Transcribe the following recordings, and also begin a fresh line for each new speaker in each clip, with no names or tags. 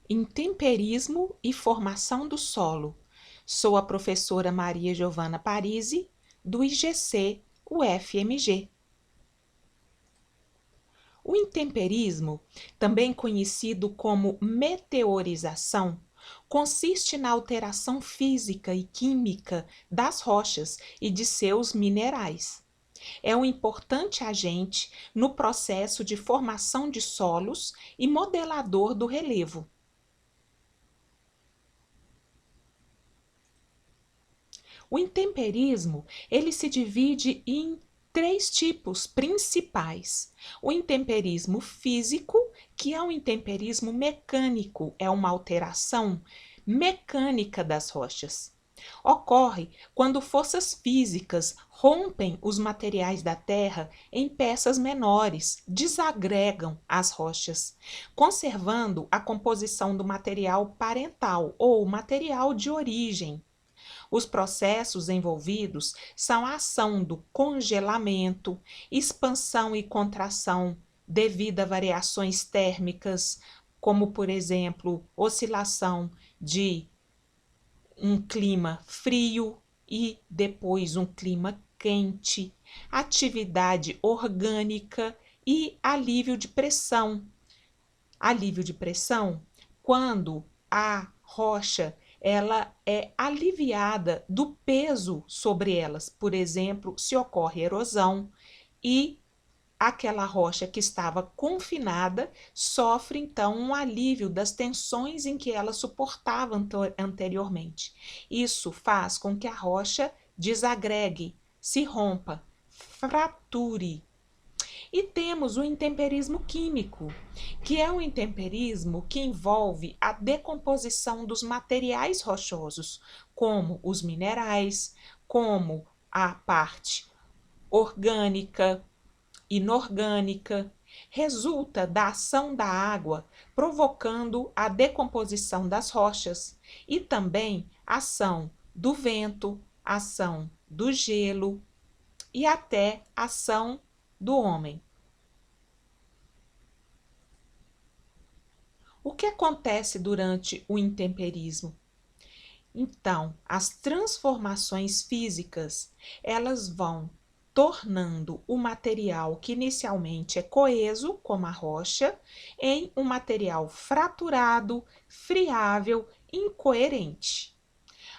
Intemperismo e formação do solo. Sou a professora Maria Giovana Parisi, do IGC UFMG. O intemperismo, também conhecido como meteorização, consiste na alteração física e química das rochas e de seus minerais. É um importante agente no processo de formação de solos e modelador do relevo. O intemperismo, ele se divide em três tipos principais. O intemperismo físico, que é um intemperismo mecânico, é uma alteração mecânica das rochas. Ocorre quando forças físicas rompem os materiais da Terra em peças menores, desagregam as rochas, conservando a composição do material parental ou material de origem. Os processos envolvidos são a ação do congelamento, expansão e contração devido a variações térmicas, como, por exemplo, oscilação de um clima frio e depois um clima quente, atividade orgânica e alívio de pressão. Alívio de pressão quando a rocha ela é aliviada do peso sobre elas. Por exemplo, se ocorre erosão e aquela rocha que estava confinada sofre então um alívio das tensões em que ela suportava anteriormente. Isso faz com que a rocha desagregue, se rompa, frature. E temos o intemperismo químico, que é um intemperismo que envolve a decomposição dos materiais rochosos, como os minerais, como a parte orgânica, inorgânica, resulta da ação da água, provocando a decomposição das rochas e também ação do vento, ação do gelo e até ação do homem. O que acontece durante o intemperismo? Então, as transformações físicas, elas vão tornando o material que inicialmente é coeso, como a rocha, em um material fraturado, friável, incoerente.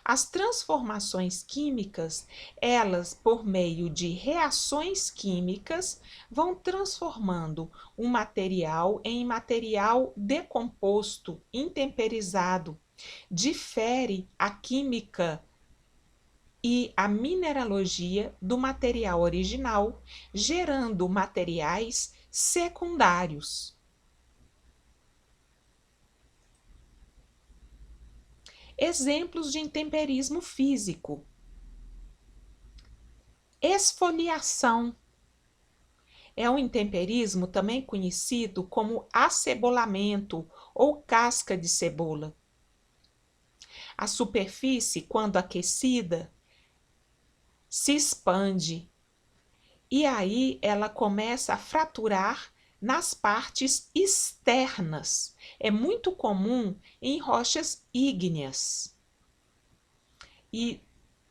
As transformações químicas, elas, por meio de reações químicas, vão transformando um material em material decomposto, intemperizado. Difere a química e a mineralogia do material original, gerando materiais secundários. Exemplos de intemperismo físico: esfoliação. É um intemperismo também conhecido como acebolamento ou casca de cebola. A superfície, quando aquecida, se expande e aí ela começa a fraturar nas partes externas. É muito comum em rochas ígneas. E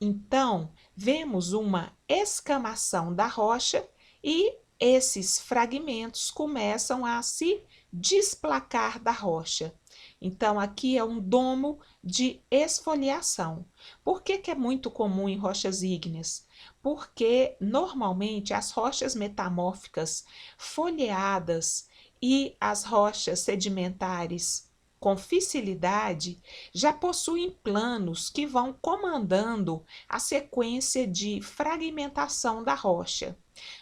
então vemos uma escamação da rocha e esses fragmentos começam a se desplacar da rocha. Então, aqui é um domo de esfoliação. Por que é muito comum em rochas ígneas? Porque, normalmente, as rochas metamórficas folheadas e as rochas sedimentares com fissilidade já possuem planos que vão comandando a sequência de fragmentação da rocha.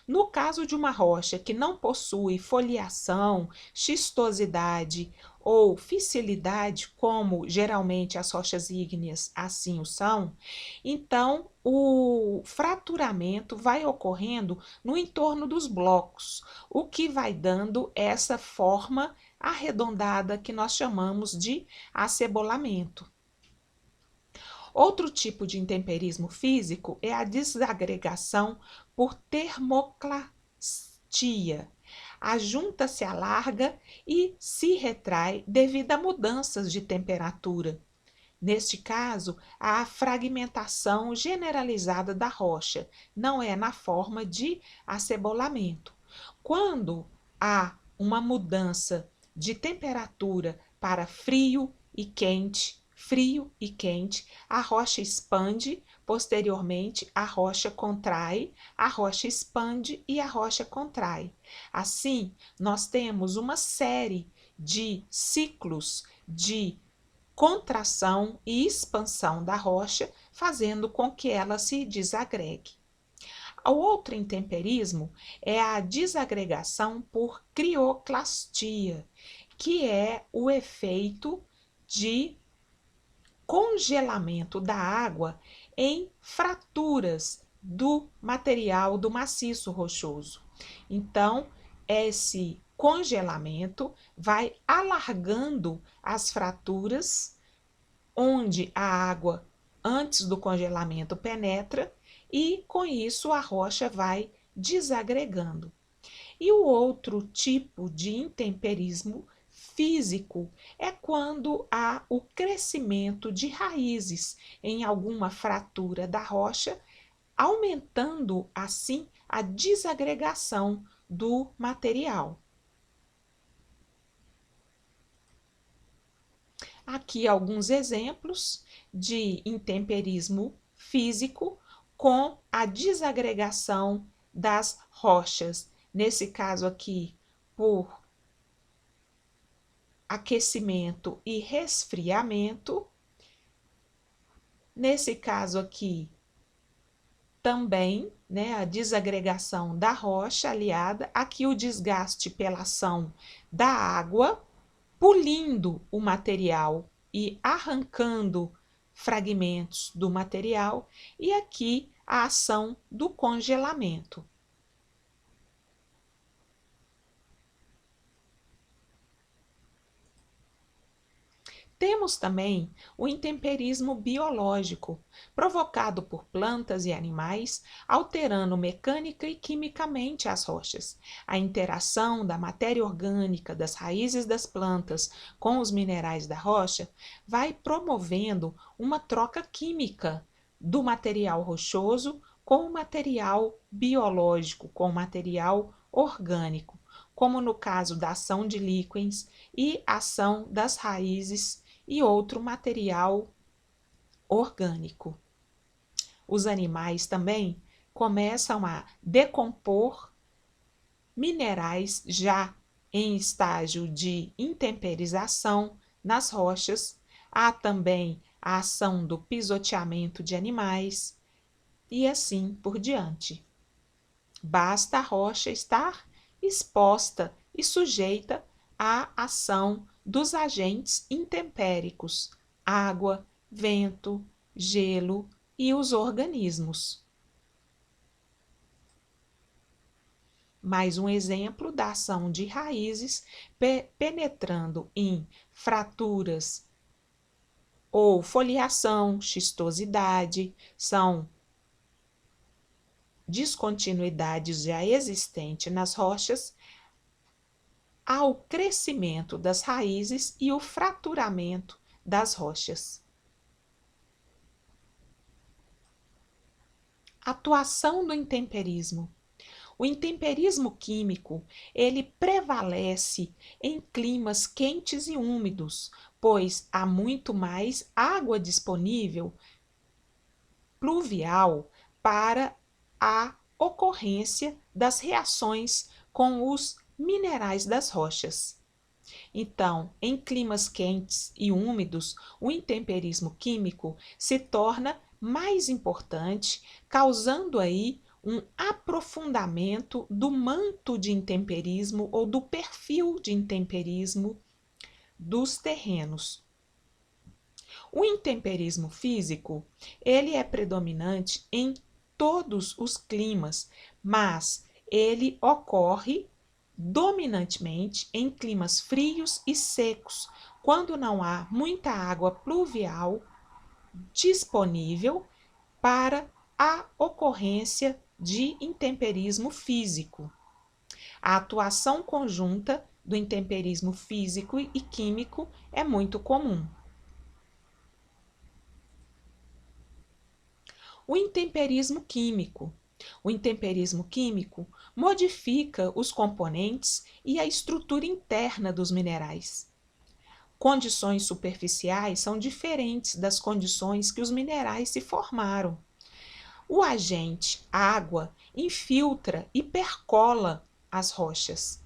No caso de uma rocha que não possui foliação, xistosidade ou fissilidade, como geralmente as rochas ígneas assim o são, então o fraturamento vai ocorrendo no entorno dos blocos, o que vai dando essa forma arredondada que nós chamamos de acebolamento. Outro tipo de intemperismo físico é a desagregação por termoclastia. a junta se alarga e se retrai devido a mudanças de temperatura. Neste caso, há a fragmentação generalizada da rocha, não é na forma de acebolamento. Quando há uma mudança de temperatura para frio e quente, a rocha expande, posteriormente a rocha contrai, a rocha expande e a rocha contrai. Assim, nós temos uma série de ciclos de contração e expansão da rocha, fazendo com que ela se desagregue. O outro intemperismo é a desagregação por crioclastia, que é o efeito de congelamento da água em fraturas do material do maciço rochoso. Então, esse congelamento vai alargando as fraturas onde a água antes do congelamento penetra e com isso a rocha vai desagregando. E o outro tipo de intemperismo físico é quando há o crescimento de raízes em alguma fratura da rocha, aumentando assim a desagregação do material. Aqui alguns exemplos de intemperismo físico com a desagregação das rochas. Nesse caso aqui, por aquecimento e resfriamento. Nesse caso aqui, também, né, a desagregação da rocha aliada, aqui o desgaste pela ação da água, pulindo o material e arrancando fragmentos do material, e aqui a ação do congelamento. Temos também o intemperismo biológico, provocado por plantas e animais, alterando mecânica e quimicamente as rochas. A interação da matéria orgânica das raízes das plantas com os minerais da rocha vai promovendo uma troca química do material rochoso com o material biológico, com o material orgânico, como no caso da ação de líquens e ação das raízes e outro material orgânico. Os animais também começam a decompor minerais já em estágio de intemperização nas rochas. Há também a ação do pisoteamento de animais e assim por diante. Basta a rocha estar exposta e sujeita à ação dos agentes intempéricos, água, vento, gelo e os organismos. Mais um exemplo da ação de raízes penetrando em fraturas ou foliação, xistosidade, são descontinuidades já existentes nas rochas, ao crescimento das raízes e o fraturamento das rochas. Atuação do intemperismo. O intemperismo químico, ele prevalece em climas quentes e úmidos, pois há muito mais água disponível pluvial para a ocorrência das reações com os minerais das rochas. Então, em climas quentes e úmidos, o intemperismo químico se torna mais importante, causando aí um aprofundamento do manto de intemperismo ou do perfil de intemperismo dos terrenos. O intemperismo físico, ele é predominante em todos os climas, mas ele ocorre dominantemente em climas frios e secos, quando não há muita água pluvial disponível para a ocorrência de intemperismo físico. A atuação conjunta do intemperismo físico e químico é muito comum. O intemperismo químico. O intemperismo químico modifica os componentes e a estrutura interna dos minerais. Condições superficiais são diferentes das condições que os minerais se formaram. O agente água infiltra e percola as rochas.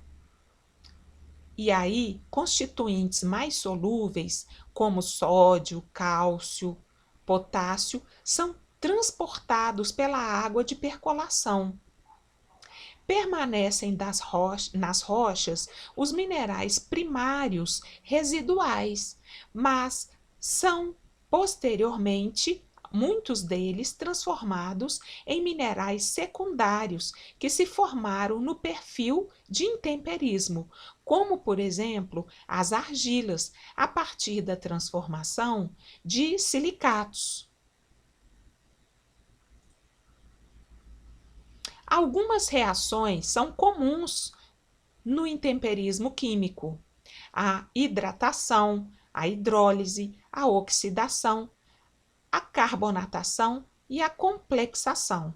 E aí, constituintes mais solúveis, como sódio, cálcio, potássio, são transportados pela água de percolação. Permanecem nas rochas os minerais primários residuais, mas são posteriormente muitos deles transformados em minerais secundários que se formaram no perfil de intemperismo, como, por exemplo, as argilas, a partir da transformação de silicatos. Algumas reações são comuns no intemperismo químico: a hidratação, a hidrólise, a oxidação, a carbonatação e a complexação.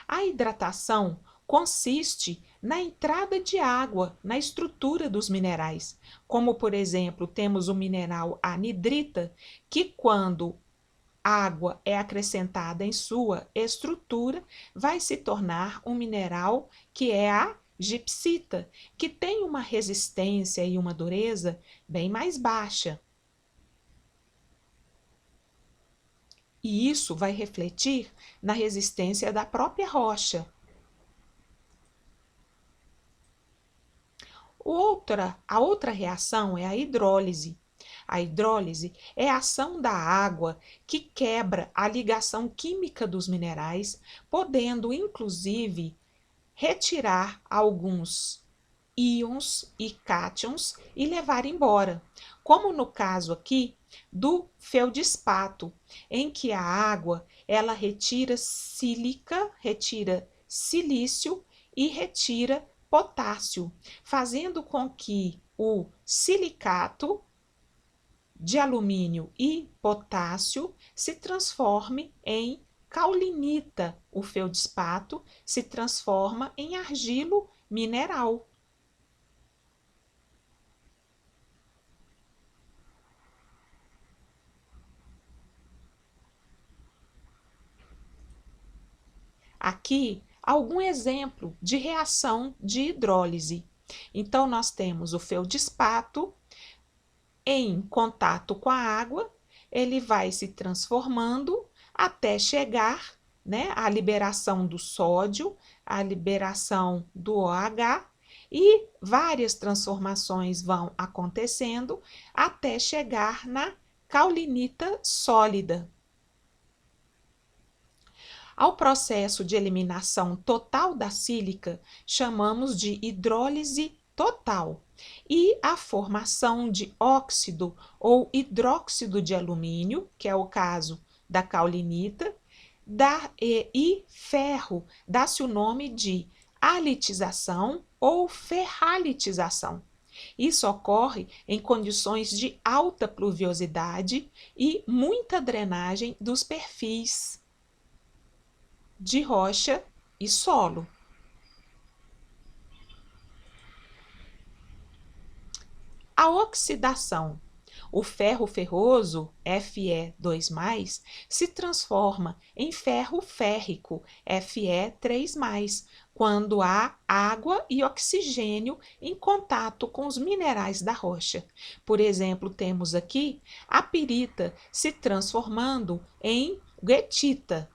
A hidratação consiste na entrada de água na estrutura dos minerais, como, por exemplo, temos o mineral anidrita, que quando água é acrescentada em sua estrutura, vai se tornar um mineral que é a gipsita, que tem uma resistência e uma dureza bem mais baixa. E isso vai refletir na resistência da própria rocha. A outra reação é a hidrólise. A hidrólise é a ação da água que quebra a ligação química dos minerais, podendo inclusive retirar alguns íons e cátions e levar embora, como no caso aqui do feldespato, em que a água ela retira sílica, retira silício e retira potássio, fazendo com que o silicato de alumínio e potássio se transforme em caulinita. O feldespato se transforma em argilo mineral. Aqui, algum exemplo de reação de hidrólise. Então, nós temos o feldespato em contato com a água, ele vai se transformando até chegar, né, à liberação do sódio, à liberação do OH, e várias transformações vão acontecendo até chegar na caulinita sólida. Ao processo de eliminação total da sílica, chamamos de hidrólise total, e a formação de óxido ou hidróxido de alumínio, que é o caso da caulinita, e ferro, dá-se o nome de halitização ou ferralitização. Isso ocorre em condições de alta pluviosidade e muita drenagem dos perfis de rocha e solo. A oxidação. O ferro ferroso, Fe2+, se transforma em ferro férrico, Fe3+, quando há água e oxigênio em contato com os minerais da rocha. Por exemplo, temos aqui a pirita se transformando em goethita.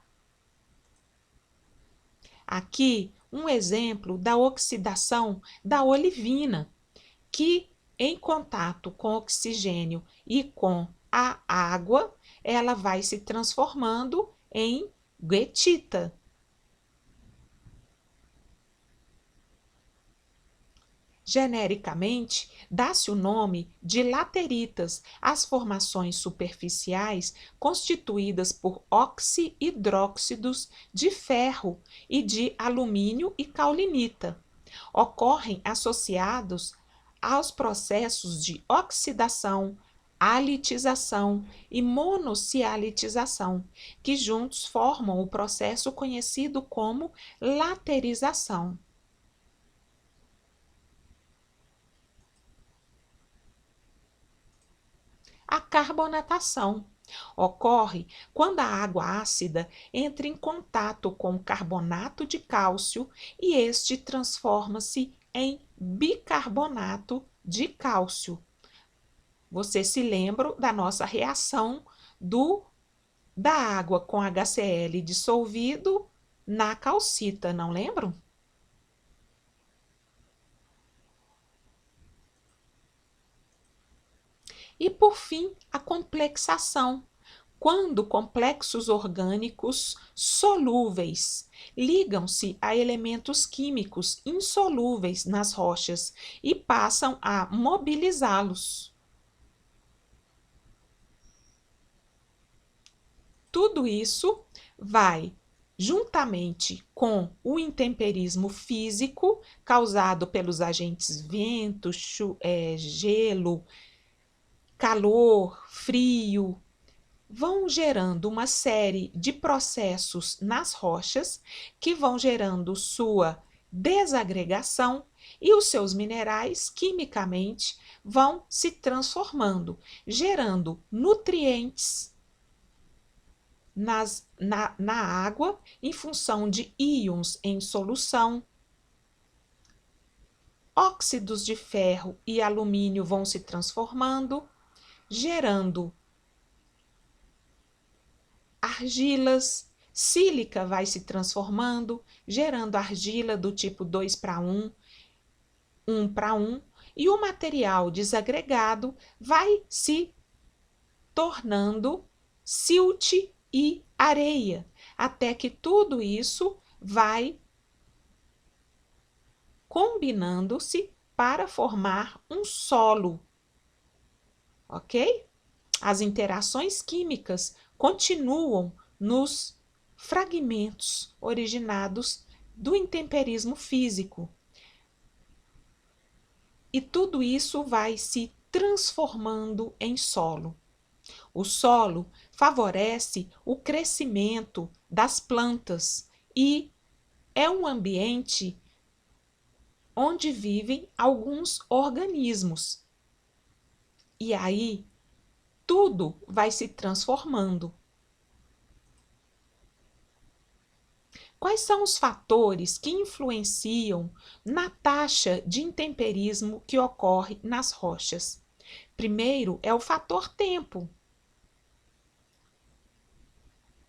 Aqui, um exemplo da oxidação da olivina, que em contato com oxigênio e com a água, ela vai se transformando em goethita. Genericamente, dá-se o nome de lateritas às formações superficiais constituídas por oxi-hidróxidos de ferro e de alumínio e caulinita. ocorrem associados aos processos de oxidação, halitização e monossialitização, que juntos formam o processo conhecido como laterização. A carbonatação ocorre quando a água ácida entra em contato com carbonato de cálcio e este transforma-se em bicarbonato de cálcio. Você se lembra da nossa reação da água com HCl dissolvido na calcita, não lembram? E, por fim, a complexação, quando complexos orgânicos solúveis ligam-se a elementos químicos insolúveis nas rochas e passam a mobilizá-los. Tudo isso vai, juntamente com o intemperismo físico causado pelos agentes vento, gelo, calor, frio, vão gerando uma série de processos nas rochas que vão gerando sua desagregação e os seus minerais, quimicamente, vão se transformando, gerando nutrientes na água em função de íons em solução. Óxidos de ferro e alumínio vão se transformando, gerando argilas, sílica vai se transformando, gerando argila do tipo 2:1, 1:1, e o material desagregado vai se tornando silt e areia, até que tudo isso vai combinando-se para formar um solo, ok? As interações químicas continuam nos fragmentos originados do intemperismo físico. E tudo isso vai se transformando em solo. O solo favorece o crescimento das plantas e é um ambiente onde vivem alguns organismos. E aí, tudo vai se transformando. Quais são os fatores que influenciam na taxa de intemperismo que ocorre nas rochas? Primeiro é o fator tempo.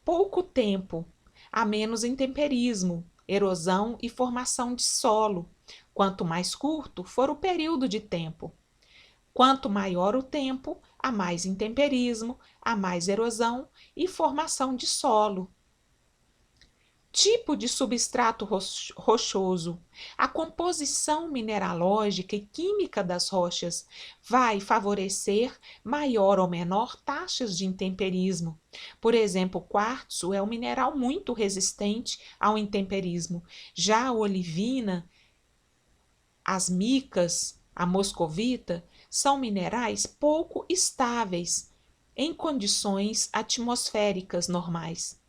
Pouco tempo, há menos intemperismo, erosão e formação de solo. Quanto mais curto for o período de tempo. Quanto maior o tempo, há mais intemperismo, há mais erosão e formação de solo. Tipo de substrato rochoso. A composição mineralógica e química das rochas vai favorecer maior ou menor taxas de intemperismo. Por exemplo, o quartzo é um mineral muito resistente ao intemperismo. Já a olivina, as micas, a moscovita, são minerais pouco estáveis em condições atmosféricas normais.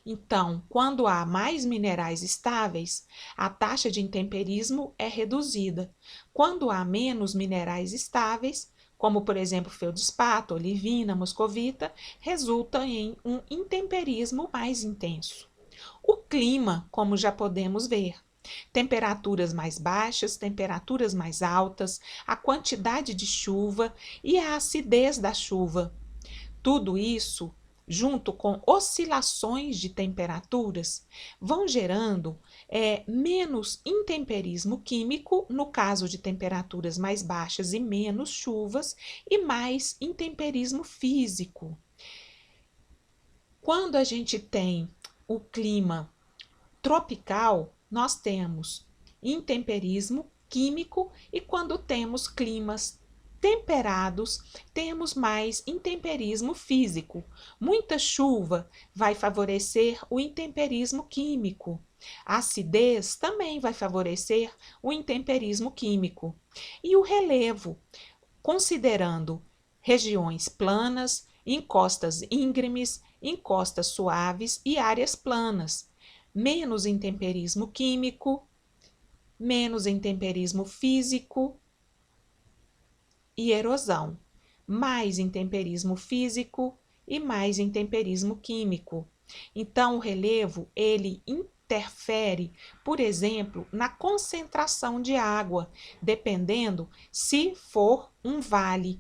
Então, quando há mais minerais estáveis, a taxa de intemperismo é reduzida. Quando há menos minerais estáveis, como por exemplo feldespato, olivina, moscovita, resulta em um intemperismo mais intenso. O clima, como já podemos ver, temperaturas mais baixas, temperaturas mais altas, a quantidade de chuva e a acidez da chuva. Tudo isso, junto com oscilações de temperaturas, vão gerando menos intemperismo químico, no caso de temperaturas mais baixas e menos chuvas, e mais intemperismo físico. Quando a gente tem o clima tropical, nós temos intemperismo químico, e quando temos climas temperados, temos mais intemperismo físico. Muita chuva vai favorecer o intemperismo químico. A acidez também vai favorecer o intemperismo químico. E o relevo, considerando regiões planas, encostas íngremes, encostas suaves e áreas planas. Menos intemperismo químico, menos intemperismo físico e erosão. Mais intemperismo físico e mais intemperismo químico. Então, o relevo, ele interfere, por exemplo, na concentração de água, dependendo se for um vale.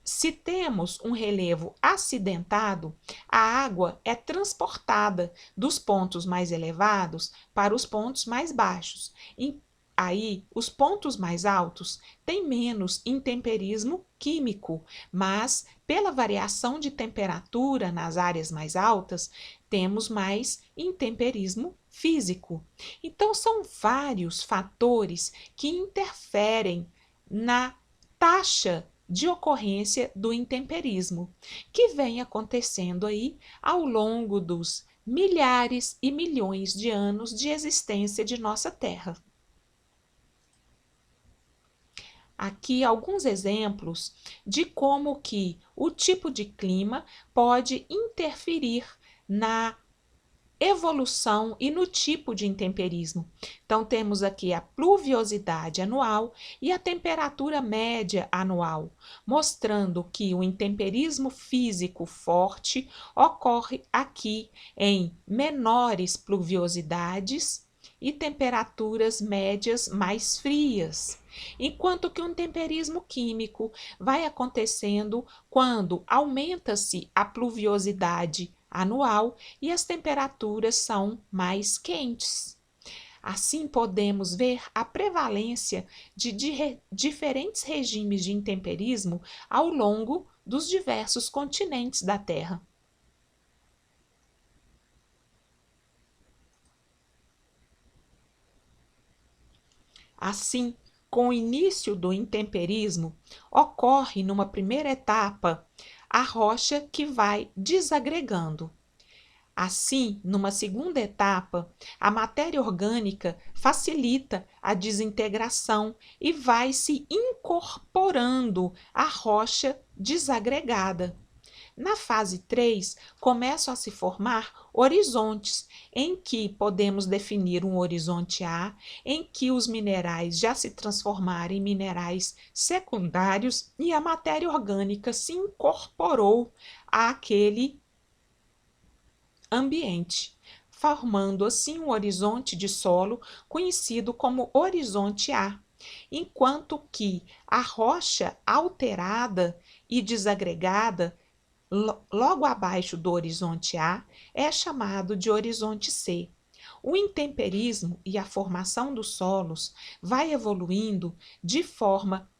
Se temos um relevo acidentado, a água é transportada dos pontos mais elevados para os pontos mais baixos. E aí, os pontos mais altos têm menos intemperismo químico, mas pela variação de temperatura nas áreas mais altas, temos mais intemperismo físico. Então, são vários fatores que interferem na taxa de ocorrência do intemperismo, que vem acontecendo aí ao longo dos milhares e milhões de anos de existência de nossa Terra. Aqui alguns exemplos de como que o tipo de clima pode interferir na evolução e no tipo de intemperismo. Então, temos aqui a pluviosidade anual e a temperatura média anual, mostrando que o intemperismo físico forte ocorre aqui em menores pluviosidades e temperaturas médias mais frias, enquanto que o intemperismo químico vai acontecendo quando aumenta-se a pluviosidade anual e as temperaturas são mais quentes. Assim, podemos ver a prevalência de diferentes regimes de intemperismo ao longo dos diversos continentes da Terra. Assim, com o início do intemperismo, ocorre numa primeira etapa a rocha que vai desagregando. Assim, numa segunda etapa, a matéria orgânica facilita a desintegração e vai se incorporando à rocha desagregada. Na fase 3, começam a se formar horizontes, em que podemos definir um horizonte A, em que os minerais já se transformaram em minerais secundários e a matéria orgânica se incorporou àquele ambiente, formando assim um horizonte de solo conhecido como horizonte A, enquanto que a rocha alterada e desagregada logo abaixo do horizonte A é chamado de horizonte C. O intemperismo e a formação dos solos vai evoluindo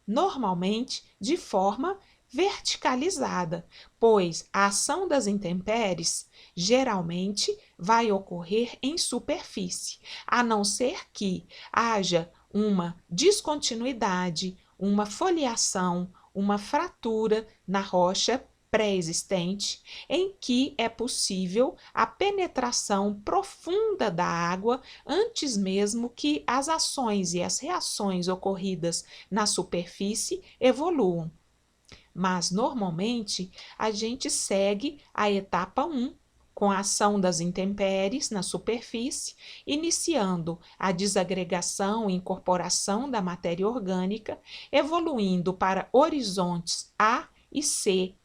normalmente de forma verticalizada, pois a ação das intempéries geralmente vai ocorrer em superfície, a não ser que haja uma descontinuidade, uma foliação, uma fratura na rocha pré-existente, em que é possível a penetração profunda da água antes mesmo que as ações e as reações ocorridas na superfície evoluam. Mas, normalmente, a gente segue a etapa 1, com a ação das intempéries na superfície, iniciando a desagregação e incorporação da matéria orgânica, evoluindo para horizontes A e C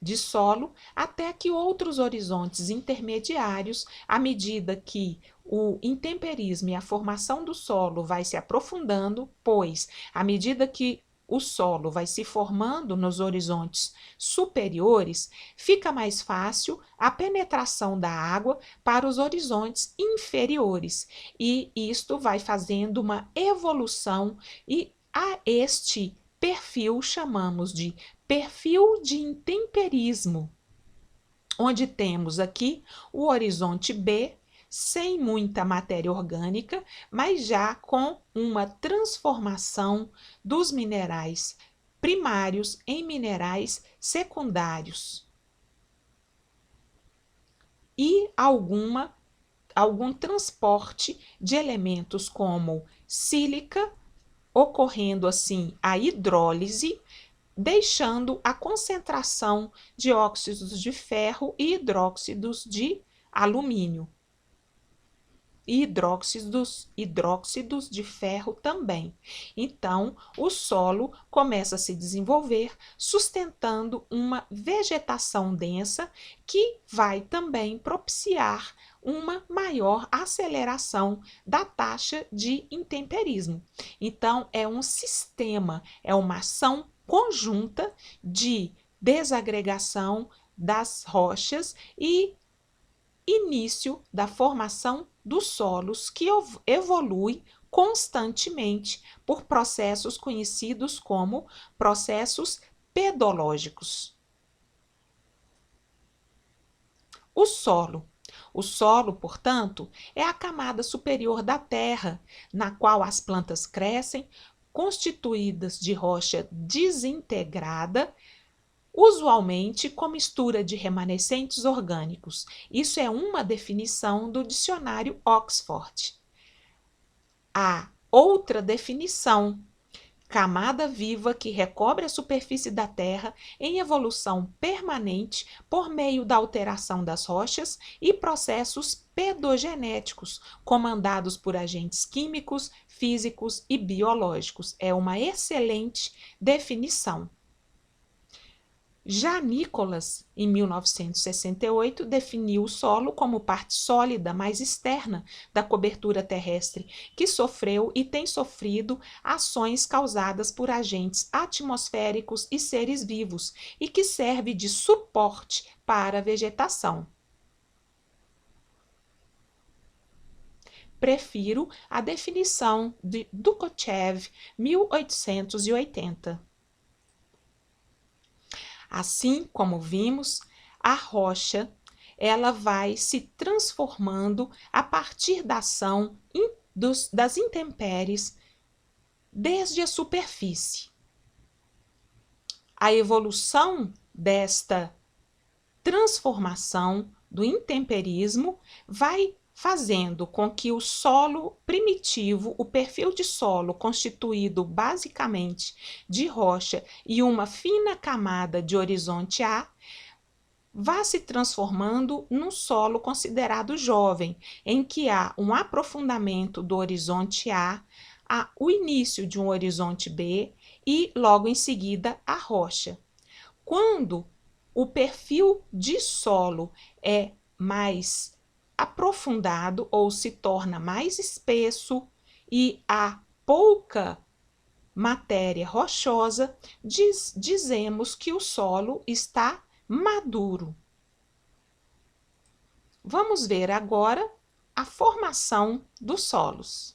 de solo, até que outros horizontes intermediários, à medida que o intemperismo e a formação do solo vai se aprofundando, pois, à medida que o solo vai se formando nos horizontes superiores, fica mais fácil a penetração da água para os horizontes inferiores, e isto vai fazendo uma evolução, e a este perfil chamamos de perfil de intemperismo, onde temos aqui o horizonte B sem muita matéria orgânica, mas já com uma transformação dos minerais primários em minerais secundários e algum transporte de elementos como sílica, ocorrendo assim a hidrólise, deixando a concentração de óxidos de ferro e hidróxidos de alumínio. E hidróxidos de ferro também. Então, o solo começa a se desenvolver, sustentando uma vegetação densa que vai também propiciar uma maior aceleração da taxa de intemperismo. Então, é um sistema, é uma ação conjunta de desagregação das rochas e início da formação dos solos que evolui constantemente por processos conhecidos como processos pedológicos. O solo. O solo, portanto, é a camada superior da terra, na qual as plantas crescem, constituídas de rocha desintegrada, usualmente com mistura de remanescentes orgânicos. Isso é uma definição do dicionário Oxford. A outra definição: camada viva que recobre a superfície da Terra em evolução permanente por meio da alteração das rochas e processos pedogenéticos, comandados por agentes químicos, físicos e biológicos. É uma excelente definição. Já Nicholas, em 1968, definiu o solo como parte sólida mais externa da cobertura terrestre, que sofreu e tem sofrido ações causadas por agentes atmosféricos e seres vivos e que serve de suporte para a vegetação. Prefiro a definição de Dukochev, 1880. Assim como vimos, a rocha ela vai se transformando a partir da ação das intempéries desde a superfície. A evolução desta transformação do intemperismo vai fazendo com que o solo primitivo, o perfil de solo constituído basicamente de rocha e uma fina camada de horizonte A, vá se transformando num solo considerado jovem, em que há um aprofundamento do horizonte A, há o início de um horizonte B e, logo em seguida, a rocha. Quando o perfil de solo é mais aprofundado ou se torna mais espesso e há pouca matéria rochosa, dizemos que o solo está maduro. Vamos ver agora a formação dos solos.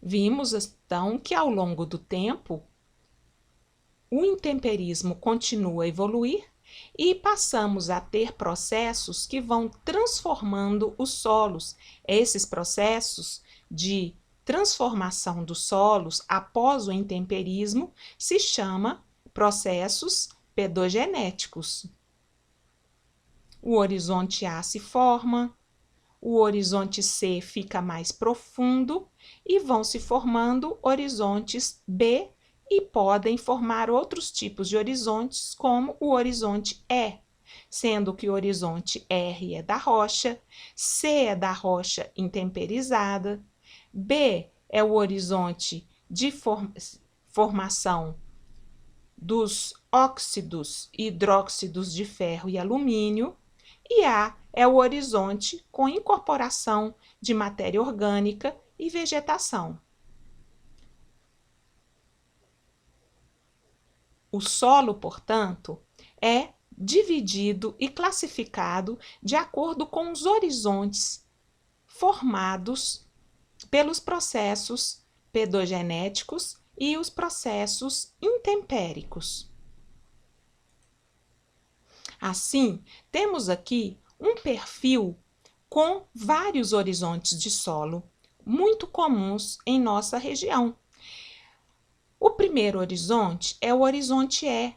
Vimos então que ao longo do tempo o intemperismo continua a evoluir e passamos a ter processos que vão transformando os solos. Esses processos de transformação dos solos após o intemperismo se chama processos pedogenéticos. O horizonte A se forma, o horizonte C fica mais profundo e vão se formando horizontes B e podem formar outros tipos de horizontes, como o horizonte E, sendo que o horizonte R é da rocha, C é da rocha intemperizada, B é o horizonte de formação dos óxidos e hidróxidos de ferro e alumínio, e A é o horizonte com incorporação de matéria orgânica e vegetação. O solo, portanto, é dividido e classificado de acordo com os horizontes formados pelos processos pedogenéticos e os processos intempéricos. Assim, temos aqui um perfil com vários horizontes de solo, muito comuns em nossa região. O primeiro horizonte é o horizonte é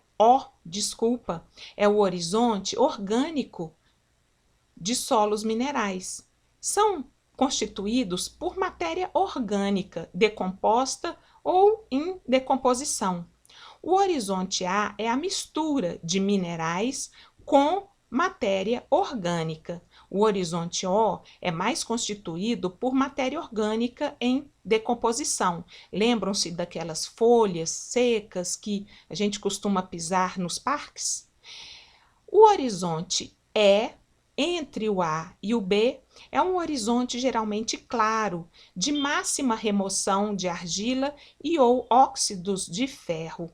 o horizonte orgânico de solos minerais. São constituídos por matéria orgânica decomposta ou em decomposição. O horizonte A é a mistura de minerais com matéria orgânica. O horizonte O é mais constituído por matéria orgânica em decomposição. Lembram-se daquelas folhas secas que a gente costuma pisar nos parques? O horizonte E, entre o A e o B, é um horizonte geralmente claro, de máxima remoção de argila e ou óxidos de ferro.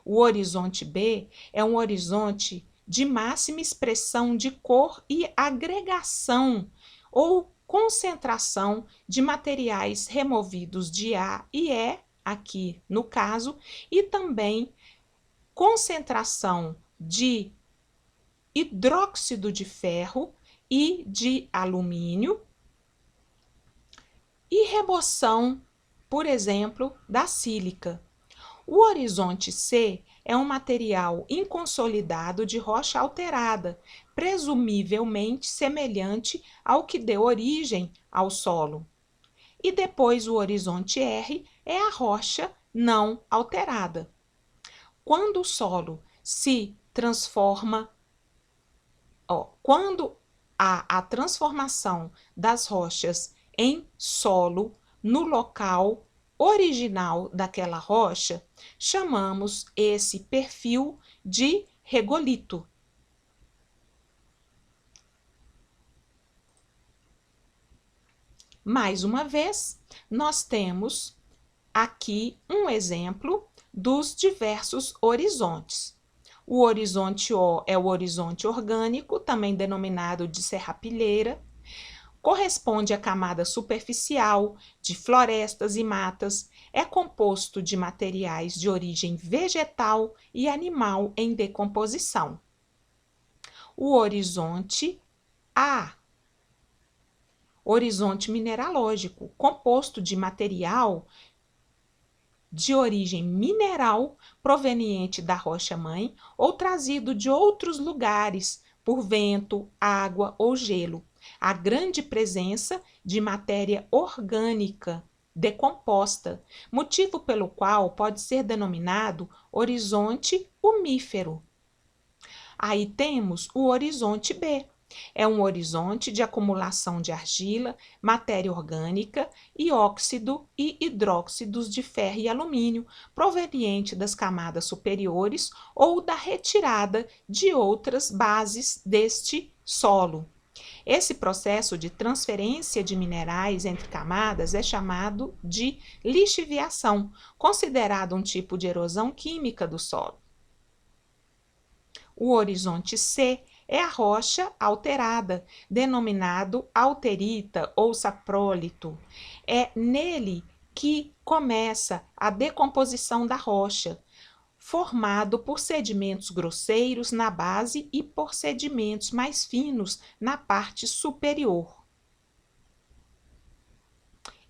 O horizonte B é um horizonte de máxima expressão de cor e agregação ou concentração de materiais removidos de A e E, aqui no caso, e também concentração de hidróxido de ferro e de alumínio e remoção, por exemplo, da sílica. O horizonte C é um material inconsolidado de rocha alterada, presumivelmente semelhante ao que deu origem ao solo. E depois o horizonte R é a rocha não alterada. Quando o solo se transforma, quando há a transformação das rochas em solo no local original daquela rocha, chamamos esse perfil de regolito. Mais uma vez, nós temos aqui um exemplo dos diversos horizontes. O horizonte O é o horizonte orgânico, também denominado de serrapilheira. Corresponde à camada superficial de florestas e matas, é composto de materiais de origem vegetal e animal em decomposição. O horizonte A, horizonte mineralógico, composto de material de origem mineral proveniente da rocha-mãe ou trazido de outros lugares por vento, água ou gelo. A grande presença de matéria orgânica decomposta, motivo pelo qual pode ser denominado horizonte umífero. Aí temos o horizonte B. É um horizonte de acumulação de argila, matéria orgânica e óxido e hidróxidos de ferro e alumínio, proveniente das camadas superiores ou da retirada de outras bases deste solo. Esse processo de transferência de minerais entre camadas é chamado de lixiviação, considerado um tipo de erosão química do solo. O horizonte C é a rocha alterada, denominado alterita ou saprólito. É nele que começa a decomposição da rocha, formado por sedimentos grosseiros na base e por sedimentos mais finos na parte superior.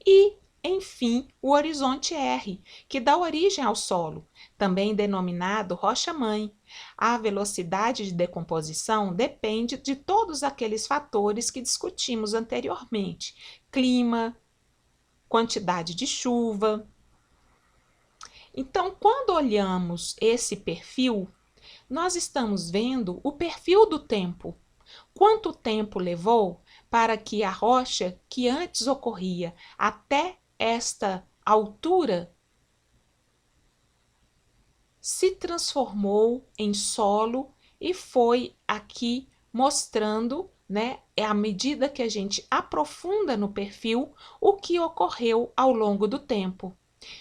E, enfim, o horizonte R, que dá origem ao solo, também denominado rocha-mãe. A velocidade de decomposição depende de todos aqueles fatores que discutimos anteriormente: clima, quantidade de chuva. Então, quando olhamos esse perfil, nós estamos vendo o perfil do tempo. Quanto tempo levou para que a rocha que antes ocorria até esta altura se transformou em solo e foi aqui mostrando, né, à medida que a gente aprofunda no perfil, o que ocorreu ao longo do tempo,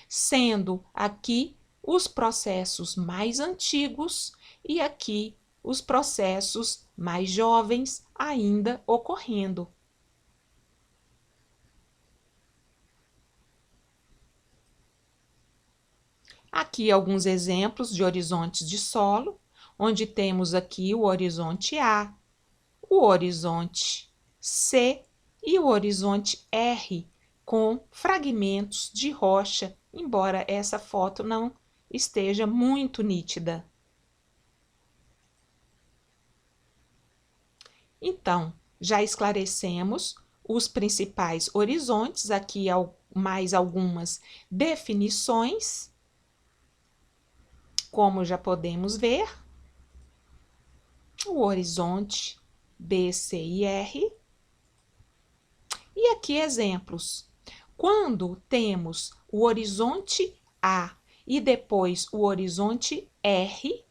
sendo aqui os processos mais antigos e aqui os processos mais jovens ainda ocorrendo. Aqui alguns exemplos de horizontes de solo. onde temos aqui o horizonte A, o horizonte C e o horizonte R, com fragmentos de rocha, embora essa foto não esteja muito nítida. Então, já esclarecemos os principais horizontes, aqui mais algumas definições, como já podemos ver, o horizonte B, C e R. E aqui exemplos. Quando temos o horizonte A e depois o horizonte R,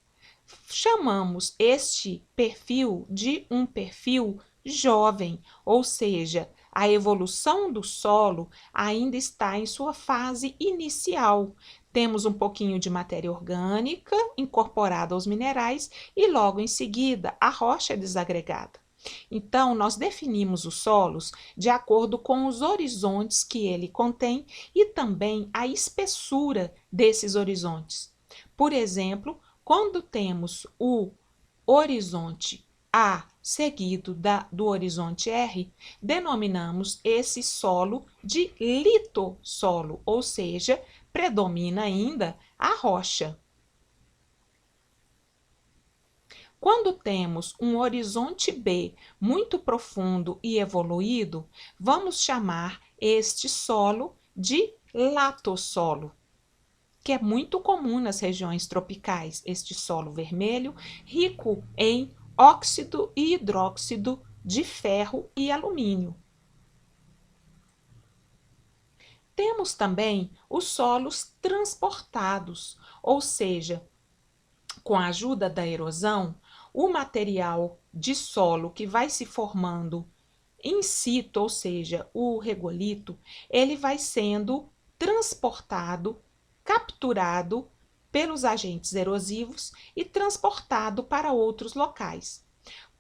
chamamos este perfil de um perfil jovem, ou seja, a evolução do solo ainda está em sua fase inicial. Temos um pouquinho de matéria orgânica incorporada aos minerais e logo em seguida a rocha desagregada. Então, nós definimos os solos de acordo com os horizontes que ele contém e também a espessura desses horizontes. Por exemplo, quando temos o horizonte A seguido do horizonte R, denominamos esse solo de litossolo, ou seja, predomina ainda a rocha. Quando temos um horizonte B muito profundo e evoluído, vamos chamar este solo de latossolo, que é muito comum nas regiões tropicais, este solo vermelho, rico em óxido e hidróxido de ferro e alumínio. Temos também os solos transportados, ou seja, com a ajuda da erosão, o material de solo que vai se formando in situ, ou seja, o regolito, ele vai sendo transportado, capturado pelos agentes erosivos e transportado para outros locais.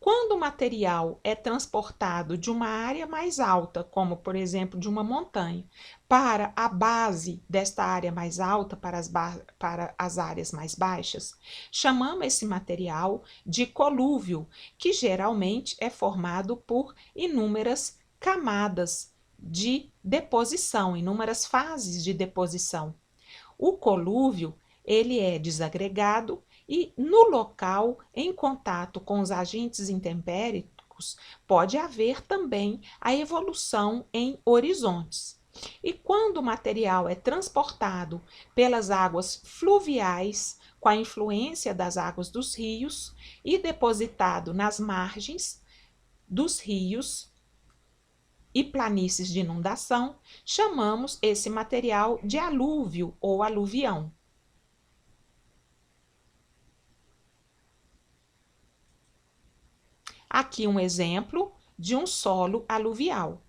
Quando o material é transportado de uma área mais alta, como por exemplo de uma montanha, para a base desta área mais alta, para as áreas mais baixas, chamamos esse material de colúvio, que geralmente é formado por inúmeras camadas de deposição, inúmeras fases de deposição. O colúvio, ele é desagregado e no local, em contato com os agentes intempéricos, pode haver também a evolução em horizontes. E quando o material é transportado pelas águas fluviais, com a influência das águas dos rios, e depositado nas margens dos rios e planícies de inundação, chamamos esse material de alúvio ou aluvião. Aqui um exemplo de um solo aluvial.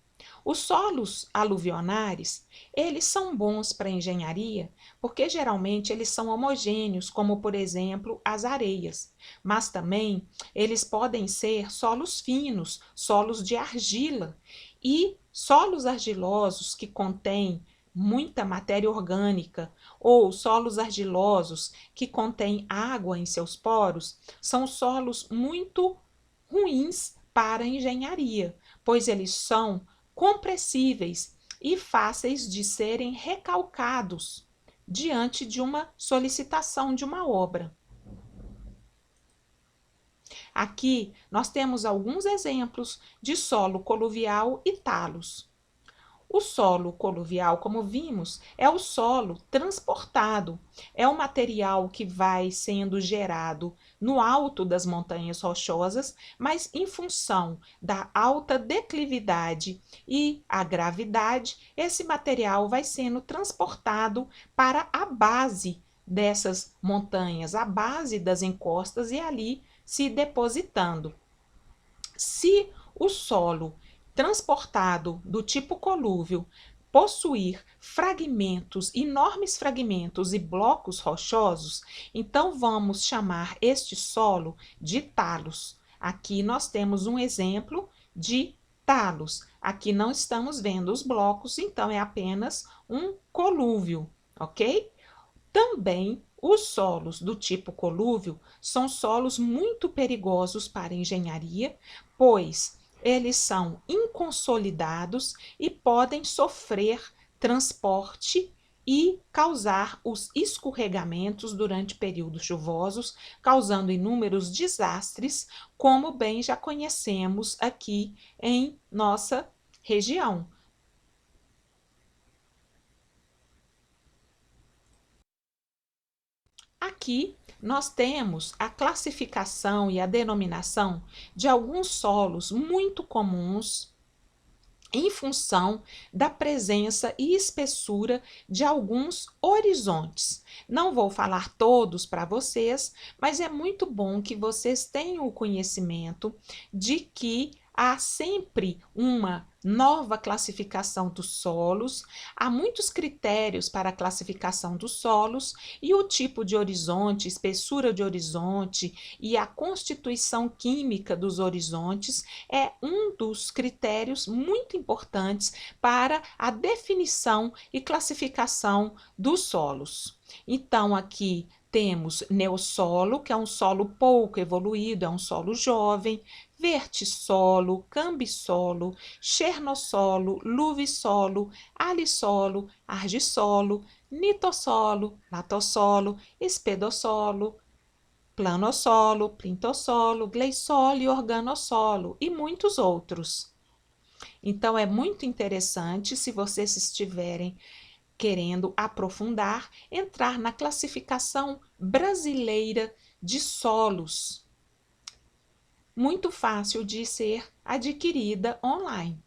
Os solos aluvionares, eles são bons para engenharia porque geralmente eles são homogêneos, como por exemplo as areias, mas também eles podem ser solos finos, solos de argila e solos argilosos que contêm muita matéria orgânica ou solos argilosos que contêm água em seus poros, são solos muito ruins para a engenharia, pois eles são compressíveis e fáceis de serem recalcados diante de uma solicitação de uma obra. Aqui nós temos alguns exemplos de solo coluvial e talos. O solo coluvial, como vimos, é o solo transportado, é o material que vai sendo gerado no alto das montanhas rochosas, mas em função da alta declividade e a gravidade, esse material vai sendo transportado para a base dessas montanhas, a base das encostas e ali se depositando. Se o solo transportado do tipo colúvio possuir fragmentos, enormes fragmentos e blocos rochosos, então vamos chamar este solo de talos. Aqui nós temos um exemplo de talos. Aqui não estamos vendo os blocos, então é apenas um colúvio, ok? Também Os solos do tipo colúvio são solos muito perigosos para a engenharia, pois eles são inconsolidados e podem sofrer transporte e causar os escorregamentos durante períodos chuvosos, causando inúmeros desastres, como bem já conhecemos aqui em nossa região. Aqui nós temos a classificação e a denominação de alguns solos muito comuns em função da presença e espessura de alguns horizontes. Não vou falar todos para vocês, mas é muito bom que vocês tenham o conhecimento de que há sempre uma nova classificação dos solos, há muitos critérios para a classificação dos solos e o tipo de horizonte, espessura de horizonte e a constituição química dos horizontes é um dos critérios muito importantes para a definição e classificação dos solos. Então, aqui temos neossolo, que é um solo pouco evoluído, é um solo jovem, vertissolo, cambissolo, chernossolo, luvissolo, alissolo, argissolo, nitossolo, latossolo, espedossolo, planossolo, plintossolo, gleissolo e organossolo e muitos outros. Então, é muito interessante, se vocês estiverem querendo aprofundar, entrar na classificação brasileira de solos, muito fácil de ser adquirida online.